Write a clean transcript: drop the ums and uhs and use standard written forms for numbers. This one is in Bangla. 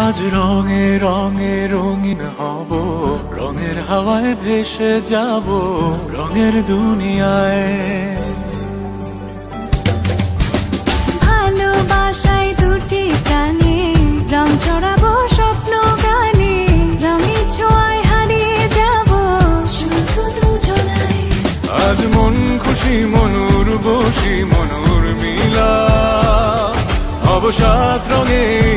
আজ রঙে রঙে রঙিন হব, রঙের হাওয়ায় ভেসে যাব রঙের দুনিয়ায়। ভালোবাসায় দুটি প্রাণে রং ছড়াবো স্বপ্ন গানে, রঙের ছোঁয়ায় হারিয়ে যাব শুধু দুজনায়। আজ মন খুশি মনুর বসি মনুর মিলা, হব সাত রঙের